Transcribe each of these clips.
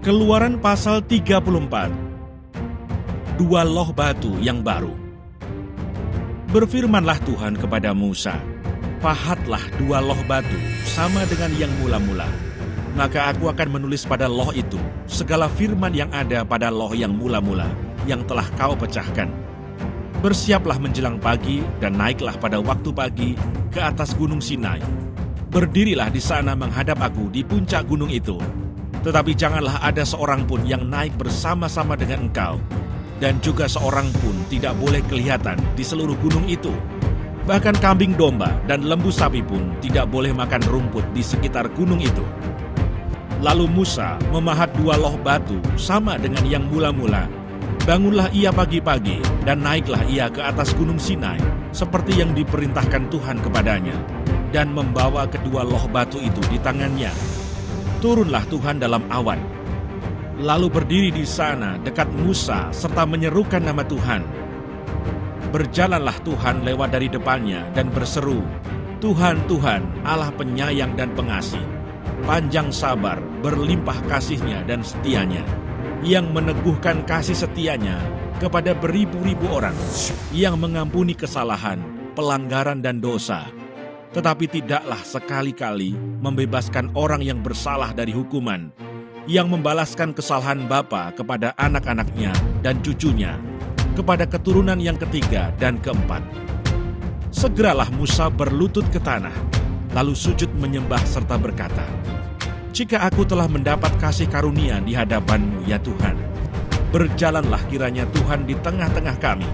Keluaran pasal 34. Dua loh batu yang baru. Berfirmanlah Tuhan kepada Musa, pahatlah dua loh batu sama dengan yang mula-mula. Maka aku akan menulis pada loh itu segala firman yang ada pada loh yang mula-mula yang telah kau pecahkan. Bersiaplah menjelang pagi dan naiklah pada waktu pagi ke atas gunung Sinai. Berdirilah di sana menghadap aku di puncak gunung itu. Tetapi janganlah ada seorang pun yang naik bersama-sama dengan engkau, dan juga seorang pun tidak boleh kelihatan di seluruh gunung itu. Bahkan kambing domba dan lembu sapi pun tidak boleh makan rumput di sekitar gunung itu. Lalu Musa memahat dua loh batu sama dengan yang mula-mula. Bangunlah ia pagi-pagi dan naiklah ia ke atas gunung Sinai, seperti yang diperintahkan Tuhan kepadanya, dan membawa kedua loh batu itu di tangannya. Turunlah Tuhan dalam awan, lalu berdiri di sana dekat Musa serta menyerukan nama Tuhan. Berjalanlah Tuhan lewat dari depannya dan berseru, Tuhan, Tuhan, Allah penyayang dan pengasih, panjang sabar, berlimpah kasihnya dan setianya, yang meneguhkan kasih setianya kepada beribu-ribu orang, yang mengampuni kesalahan, pelanggaran dan dosa, tetapi tidaklah sekali-kali membebaskan orang yang bersalah dari hukuman, yang membalaskan kesalahan bapa kepada anak-anaknya dan cucunya, kepada keturunan yang ketiga dan keempat. Segeralah Musa berlutut ke tanah, lalu sujud menyembah serta berkata, jika aku telah mendapat kasih karunia di hadapan-Mu, ya Tuhan, berjalanlah kiranya Tuhan di tengah-tengah kami,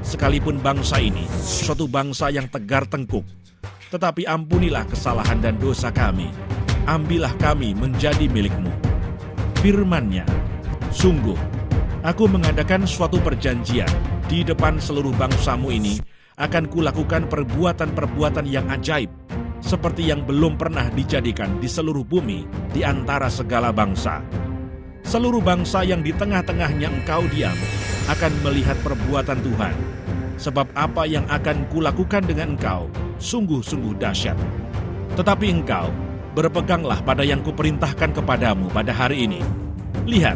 sekalipun bangsa ini suatu bangsa yang tegar tengkuk. Tetapi ampunilah kesalahan dan dosa kami, ambillah kami menjadi milik-Mu. Firman-Nya, sungguh, aku mengadakan suatu perjanjian di depan seluruh bangsa-Mu ini, akan kulakukan perbuatan-perbuatan yang ajaib, seperti yang belum pernah dijadikan di seluruh bumi di antara segala bangsa. Seluruh bangsa yang di tengah-tengahnya engkau diam akan melihat perbuatan Tuhan, sebab apa yang akan kulakukan dengan engkau sungguh-sungguh dahsyat. Tetapi engkau berpeganglah pada yang kuperintahkan kepadamu pada hari ini. Lihat,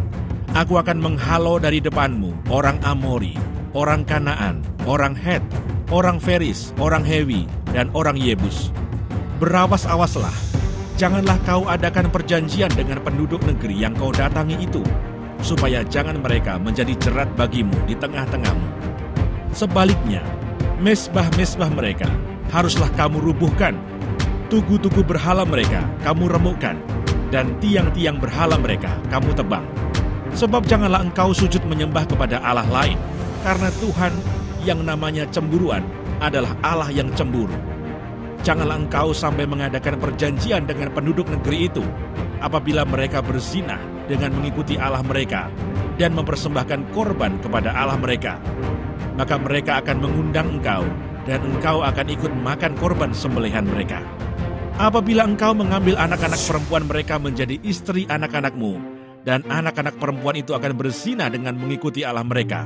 aku akan menghalau dari depanmu orang Amori, orang Kanaan, orang Het, orang Feris, orang Hewi, dan orang Yebus. Berawas-awaslah, janganlah kau adakan perjanjian dengan penduduk negeri yang kau datangi itu, supaya jangan mereka menjadi jerat bagimu di tengah-tengahmu. Sebaliknya, mesbah-mesbah mereka haruslah kamu rubuhkan, tugu-tugu berhala mereka kamu remukkan, dan tiang-tiang berhala mereka kamu tebang. Sebab janganlah engkau sujud menyembah kepada Allah lain, karena Tuhan yang namanya cemburuan adalah Allah yang cemburu. Janganlah engkau sampai mengadakan perjanjian dengan penduduk negeri itu, apabila mereka berzina dengan mengikuti Allah mereka, dan mempersembahkan korban kepada Allah mereka. Maka mereka akan mengundang engkau, dan engkau akan ikut makan korban sembelihan mereka. Apabila engkau mengambil anak-anak perempuan mereka menjadi istri anak-anakmu, dan anak-anak perempuan itu akan berzina dengan mengikuti Allah mereka,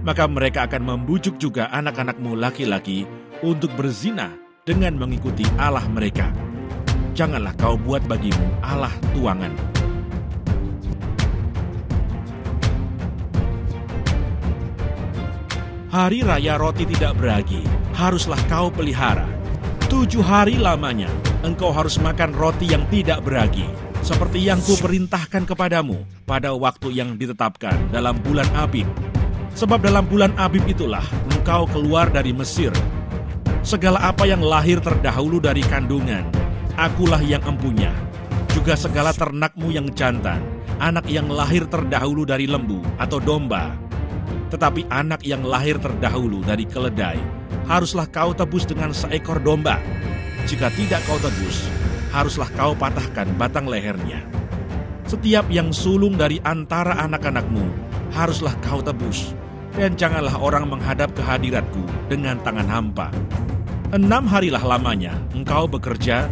maka mereka akan membujuk juga anak-anakmu laki-laki untuk berzina dengan mengikuti Allah mereka. Janganlah kau buat bagimu Allah tuangan. Hari raya roti tidak beragi haruslah kau pelihara. 7 hari lamanya engkau harus makan roti yang tidak beragi, seperti yang kuperintahkan kepadamu pada waktu yang ditetapkan dalam bulan Abib. Sebab dalam bulan Abib itulah engkau keluar dari Mesir. Segala apa yang lahir terdahulu dari kandungan, akulah yang empunya. Juga segala ternakmu yang jantan, anak yang lahir terdahulu dari lembu atau domba. Tetapi anak yang lahir terdahulu dari keledai, haruslah kau tebus dengan seekor domba. Jika tidak kau tebus, haruslah kau patahkan batang lehernya. Setiap yang sulung dari antara anak-anakmu, haruslah kau tebus. Dan janganlah orang menghadap ke hadiratku dengan tangan hampa. 6 harilah lamanya engkau bekerja,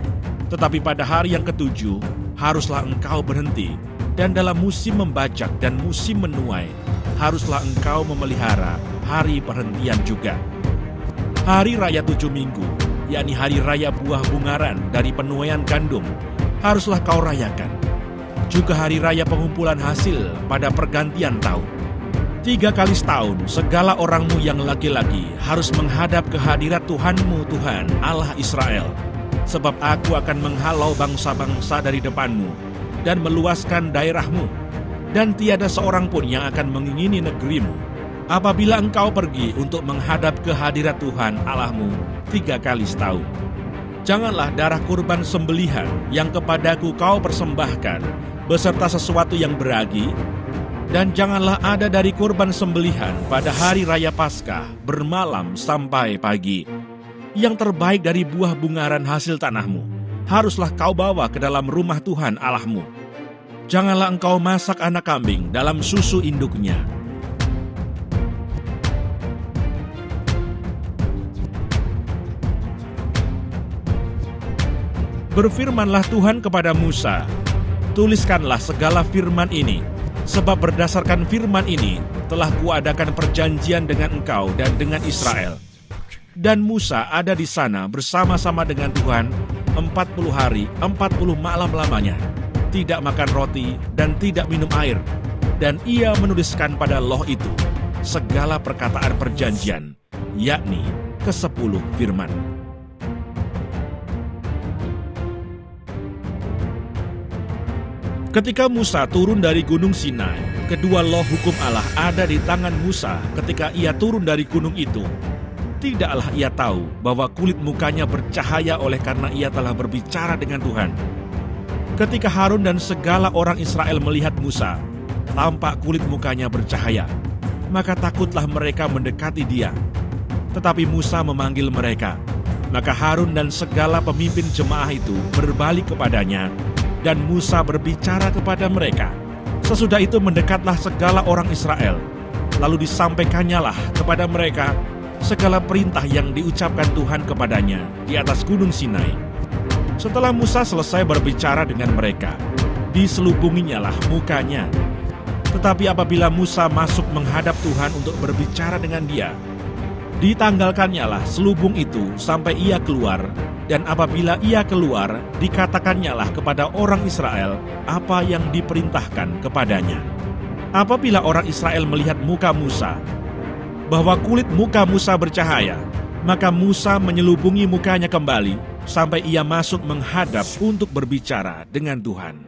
tetapi pada hari yang ke-7 haruslah engkau berhenti. Dan dalam musim membajak dan musim menuai, haruslah engkau memelihara hari perhentian juga. Hari raya 7 minggu, yakni hari raya buah bungaran dari penuaian gandum, haruslah kau rayakan. juga hari raya pengumpulan hasil pada pergantian tahun. 3 kali setahun, segala orangmu yang laki-laki harus menghadap ke hadirat Tuhanmu, Tuhan Allah Israel. Sebab aku akan menghalau bangsa-bangsa dari depanmu dan meluaskan daerahmu, dan tiada seorang pun yang akan mengingini negerimu, apabila engkau pergi untuk menghadap ke hadirat Tuhan Allahmu 3 kali setahun. Janganlah darah kurban sembelihan yang kepadaku kau persembahkan beserta sesuatu yang beragi, dan janganlah ada dari kurban sembelihan pada hari raya Paskah bermalam sampai pagi. Yang terbaik dari buah bungaran hasil tanahmu haruslah kau bawa ke dalam rumah Tuhan Allahmu. Janganlah engkau masak anak kambing dalam susu induknya. Berfirmanlah Tuhan kepada Musa, tuliskanlah segala firman ini, sebab berdasarkan firman ini telah kuadakan perjanjian dengan engkau dan dengan Israel. Dan Musa ada di sana bersama-sama dengan Tuhan 40 hari, 40 malam lamanya, tidak makan roti dan tidak minum air. Dan ia menuliskan pada loh itu segala perkataan perjanjian, yakni ke-10 firman. Ketika Musa turun dari Gunung Sinai, kedua loh hukum Allah ada di tangan Musa ketika ia turun dari gunung itu. Tidaklah ia tahu bahwa kulit mukanya bercahaya oleh karena ia telah berbicara dengan Tuhan. Ketika Harun dan segala orang Israel melihat Musa, tampak kulit mukanya bercahaya, maka takutlah mereka mendekati dia. Tetapi Musa memanggil mereka, maka Harun dan segala pemimpin jemaah itu berbalik kepadanya, dan Musa berbicara kepada mereka. Sesudah itu mendekatlah segala orang Israel, lalu disampaikannya lah kepada mereka segala perintah yang diucapkan Tuhan kepadanya di atas Gunung Sinai. Setelah Musa selesai berbicara dengan mereka, diselubunginyalah mukanya. Tetapi apabila Musa masuk menghadap Tuhan untuk berbicara dengan dia, ditanggalkannya lah selubung itu sampai ia keluar, dan apabila ia keluar, dikatakannya lah kepada orang Israel apa yang diperintahkan kepadanya. Apabila orang Israel melihat muka Musa, bahwa kulit muka Musa bercahaya, maka Musa menyelubungi mukanya kembali sampai ia masuk menghadap untuk berbicara dengan Tuhan.